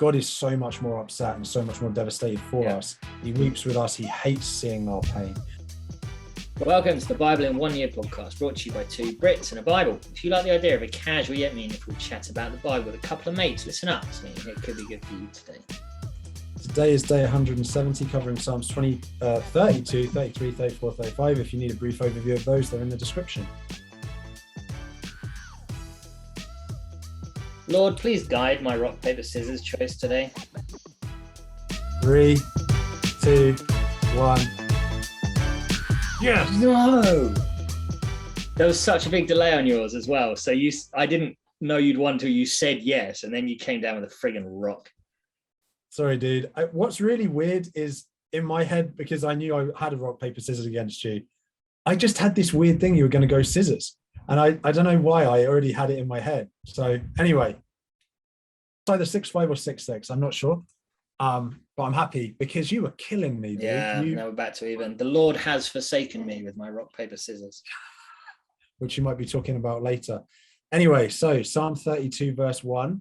God is so much more upset and so much more devastated for us. He weeps with us. He hates seeing our pain. Welcome to the Bible in 1 Year podcast, brought to you by two Brits and a Bible. If you like the idea of a casual yet meaningful chat about the Bible with a couple of mates, listen up. It could be good for you today. Today is day 170, covering Psalms 32, 33, 34, 35. If you need a brief overview of those, they're in the description. Lord, please guide my rock, paper, scissors choice today. 3, 2, 1. Yes! No! There was such a big delay on yours as well. So I didn't know you'd won until you said yes, and then you came down with a friggin' rock. Sorry, dude. What's really weird is in my head, because I knew I had a rock, paper, scissors against you, I just had this weird thing you were going to go scissors. And I don't know why, I already had it in my head. So anyway, it's either 6-5 or 6-6. I'm not sure. But I'm happy because you were killing me, dude. Yeah, now we're back to even. The Lord has forsaken me with my rock, paper, scissors. Which you might be talking about later. Anyway, so Psalm 32, verse 1.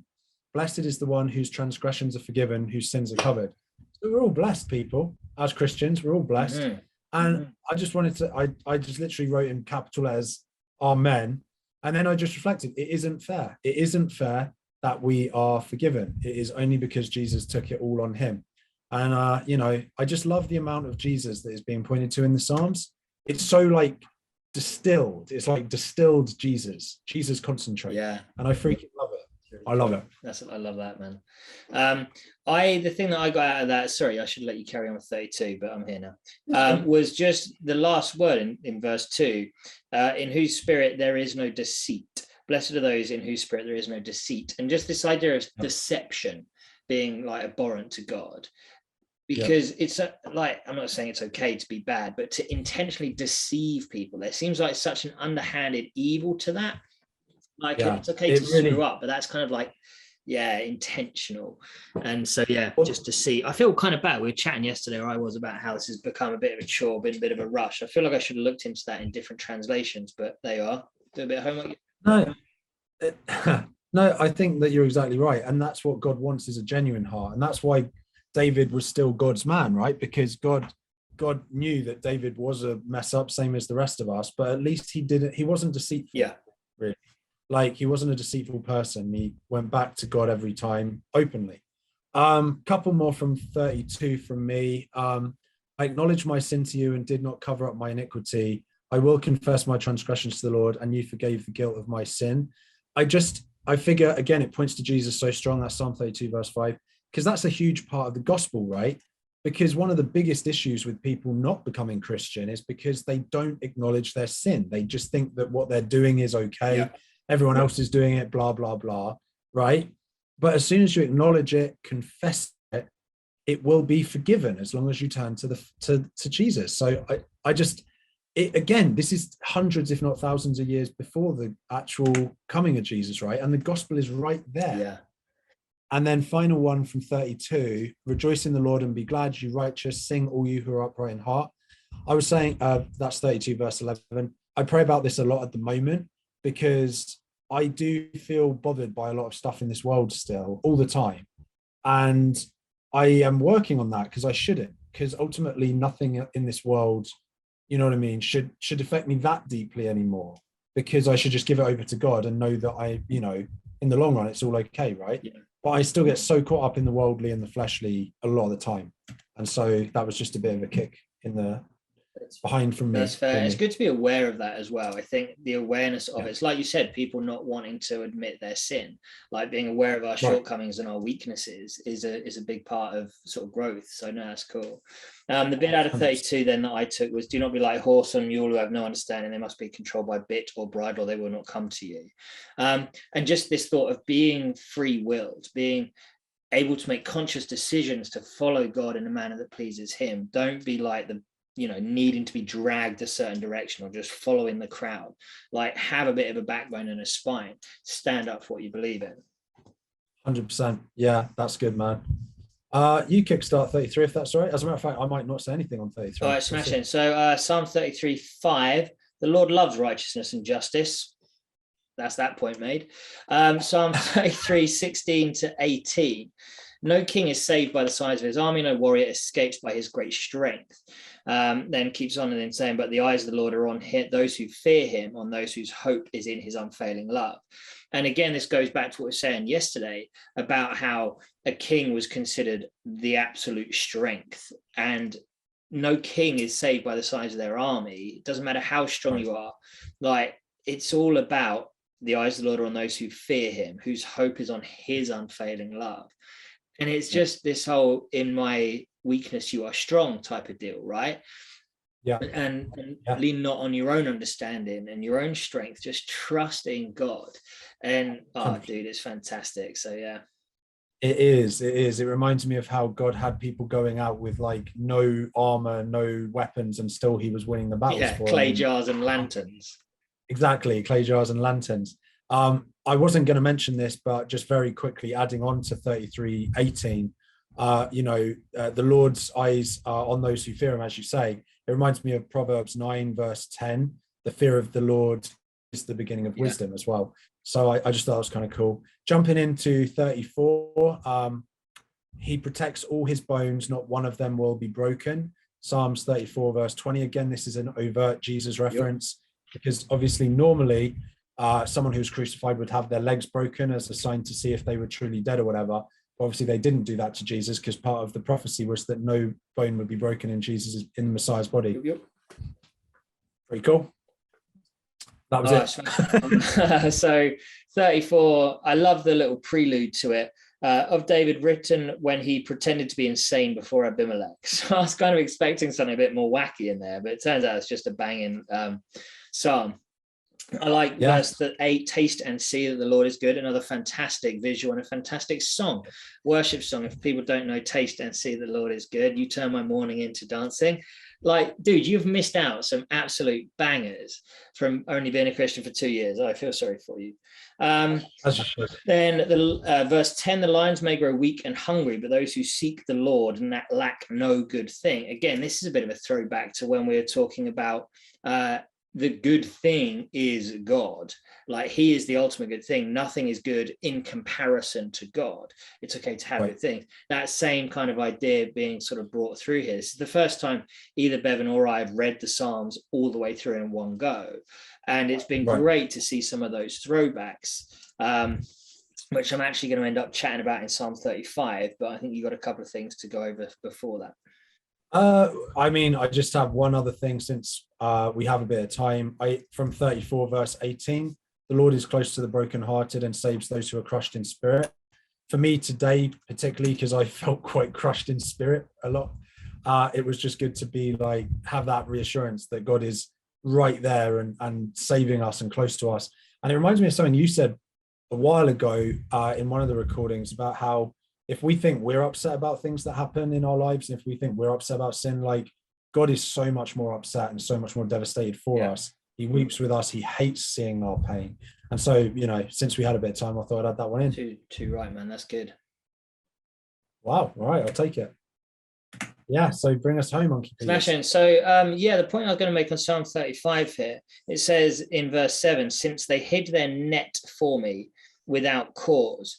Blessed is the one whose transgressions are forgiven, whose sins are covered. So we're all blessed, people. As Christians, we're all blessed. Mm-hmm. And I just wanted to, I just literally wrote in capital letters, Amen. And then I just reflected, it isn't fair. It isn't fair that we are forgiven. It is only because Jesus took it all on him. And, I just love the amount of Jesus that is being pointed to in the Psalms. It's so like distilled. It's like distilled Jesus concentrate. Yeah. And I freaking love it. I love it. I love that, man. The thing that I got out of that, sorry, I should let you carry on with 32, but I'm here now, was just the last word in verse 2, in whose spirit there is no deceit. Blessed are those in whose spirit there is no deceit. And just this idea of deception being like abhorrent to God. Because it's I'm not saying it's okay to be bad, but to intentionally deceive people, there seems like such an underhanded evil to that. It's okay to screw up, but that's kind of like, intentional. And so, just to see, I feel kind of bad. We were chatting yesterday, or I was, about how this has become a bit of a chore, been a bit of a rush. I feel like I should have looked into that in different translations, but there you are. Do a bit of homework. No, I think that you're exactly right. And that's what God wants, is a genuine heart. And that's why David was still God's man, right? Because God knew that David was a mess up, same as the rest of us, but at least he wasn't deceitful. Yeah. Really. Like, he wasn't a deceitful person. He went back to God every time openly. Couple more from 32 from me. I acknowledge my sin to you and did not cover up my iniquity. I will confess my transgressions to the Lord, and you forgave the guilt of my sin. I figure, again, it points to Jesus so strong, that's Psalm 32, verse 5, because that's a huge part of the gospel, right? Because one of the biggest issues with people not becoming Christian is because they don't acknowledge their sin. They just think that what they're doing is okay. Yeah. Everyone else is doing it, blah, blah, blah, right? But as soon as you acknowledge it, confess it, it will be forgiven as long as you turn to Jesus. So again, this is hundreds, if not thousands of years before the actual coming of Jesus, right? And the gospel is right there. Yeah. And then final one from 32, rejoice in the Lord and be glad, you righteous, sing all you who are upright in heart. I was saying, that's 32 verse 11. I pray about this a lot at the moment because I do feel bothered by a lot of stuff in this world still, all the time. And I am working on that because I shouldn't, because ultimately nothing in this world, you know what I mean, should affect me that deeply anymore, because I should just give it over to God and know that in the long run, it's all okay, right? Yeah. But I still get so caught up in the worldly and the fleshly a lot of the time. And so that was just a bit of a kick in the behind from me. That's fair. It's good to be aware of that as well. I think the awareness of it's like you said, people not wanting to admit their sin, like being aware of our shortcomings and our weaknesses is a big part of sort of growth. So no, that's cool. The bit out of 32 then that I took was, do not be like horse and mule who have no understanding. They must be controlled by bit or bridle, or they will not come to you. And just this thought of being free-willed, being able to make conscious decisions to follow God in a manner that pleases him. Don't be like needing to be dragged a certain direction or just following the crowd. Like, have a bit of a backbone and a spine. Stand up for what you believe in. 100%. Yeah, that's good, man. You kickstart 33 if that's all right. As a matter of fact, I might not say anything on 33. All right, smashing. So Psalm 33:5, the Lord loves righteousness and justice. That's that point made. Psalm 33:16 to 18. No king is saved by the size of his army, no warrior escapes by his great strength. Then keeps on and then saying, but the eyes of the Lord are on those who fear him, on those whose hope is in his unfailing love. And again, this goes back to what we were saying yesterday about how a king was considered the absolute strength, and no king is saved by the size of their army. It doesn't matter how strong you are. Like, it's all about the eyes of the Lord are on those who fear him, whose hope is on his unfailing love. And it's just this whole, in my weakness you are strong type of deal, right? And lean not on your own understanding and your own strength, just trust in God. And dude, it's fantastic. So yeah, it is it reminds me of how God had people going out with like no armor, no weapons, and still he was winning the battles for clay them. jars and lanterns. Exactly, clay jars and lanterns. I wasn't going to mention this, but just very quickly adding on to 33:18, the Lord's eyes are on those who fear him, as you say. It reminds me of Proverbs 9 verse 10. The fear of the Lord is the beginning of wisdom as well. So I just thought it was kind of cool. Jumping into 34, he protects all his bones, not one of them will be broken. Psalms 34 verse 20. Again, this is an overt Jesus reference, because obviously normally someone who's crucified would have their legs broken as a sign to see if they were truly dead or whatever. But obviously they didn't do that to Jesus, because part of the prophecy was that no bone would be broken in the Messiah's body. Pretty cool. That was it. So 34, I love the little prelude to it. Of David, written when he pretended to be insane before Abimelech. So I was kind of expecting something a bit more wacky in there, but it turns out it's just a banging psalm. I like verse 8, taste and see that the Lord is good. Another fantastic visual and a fantastic song, worship song. If people don't know taste and see that the Lord is good, you turn my morning into dancing. Like, dude, you've missed out some absolute bangers from only being a Christian for 2 years. I feel sorry for you. Then the verse 10, the lions may grow weak and hungry, but those who seek the Lord and that lack no good thing. Again, this is a bit of a throwback to when we were talking about the good thing is God. Like, he is the ultimate good thing. Nothing is good in comparison to God. It's okay to have good things. That same kind of idea being sort of brought through here. This is the first time either Bevan or I have read the Psalms all the way through in one go. And it's been great to see some of those throwbacks, which I'm actually going to end up chatting about in Psalm 35. But I think you've got a couple of things to go over before that. I just have one other thing, since we have a bit of time. From 34 verse 18, the Lord is close to the brokenhearted and saves those who are crushed in spirit. For me today, particularly because I felt quite crushed in spirit a lot, it was just good to be like, have that reassurance that God is right there and saving us and close to us. And it reminds me of something you said a while ago in one of the recordings about how if we think we're upset about things that happen in our lives, and if we think we're upset about sin, like, God is so much more upset and so much more devastated for us. He weeps with us. He hates seeing our pain. And so, since we had a bit of time, I thought I'd add that one in. Too right, man. That's good. Wow. All right. I'll take it. Yeah. So bring us home, Monkey. Smashing. So, the point I was going to make on Psalm 35 here, it says in verse 7, since they hid their net for me without cause.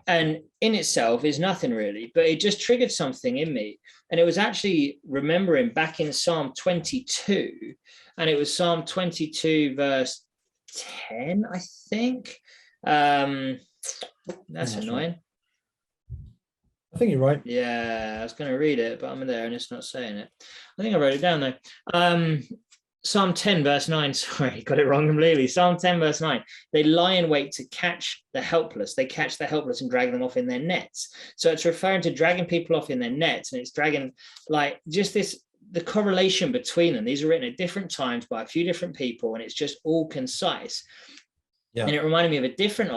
And in itself is nothing really, but it just triggered something in me. And it was actually remembering back in Psalm 22, and it was Psalm 22 verse 10, I think. That's annoying. I think you're right. Yeah, I was going to read it, but I'm there and it's not saying it. I think I wrote it down though. Psalm 10 verse 9, sorry, got it wrong completely. Psalm 10 verse 9, they lie in wait to catch the helpless. They catch the helpless and drag them off in their nets. So it's referring to dragging people off in their nets, and it's dragging, like, just the correlation between them. These are written at different times by a few different people, and it's just all concise. Yeah. And it reminded me of a different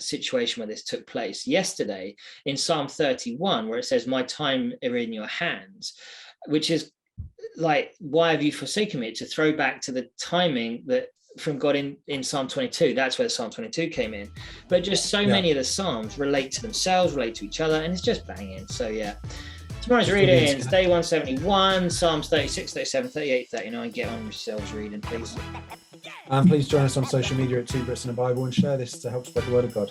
situation where this took place yesterday in Psalm 31, where it says, my time are in your hands, which is like, why have you forsaken me? To throw back to the timing that from God in Psalm 22. That's where Psalm 22 came in. But just so many of the Psalms relate to themselves, relate to each other, and it's just banging. So yeah. Tomorrow's reading is day 171, Psalms 36, 37, 38, 39. Get on yourselves reading, please. And please join us on social media at 2 Brits and a Bible, and share this to help spread the word of God.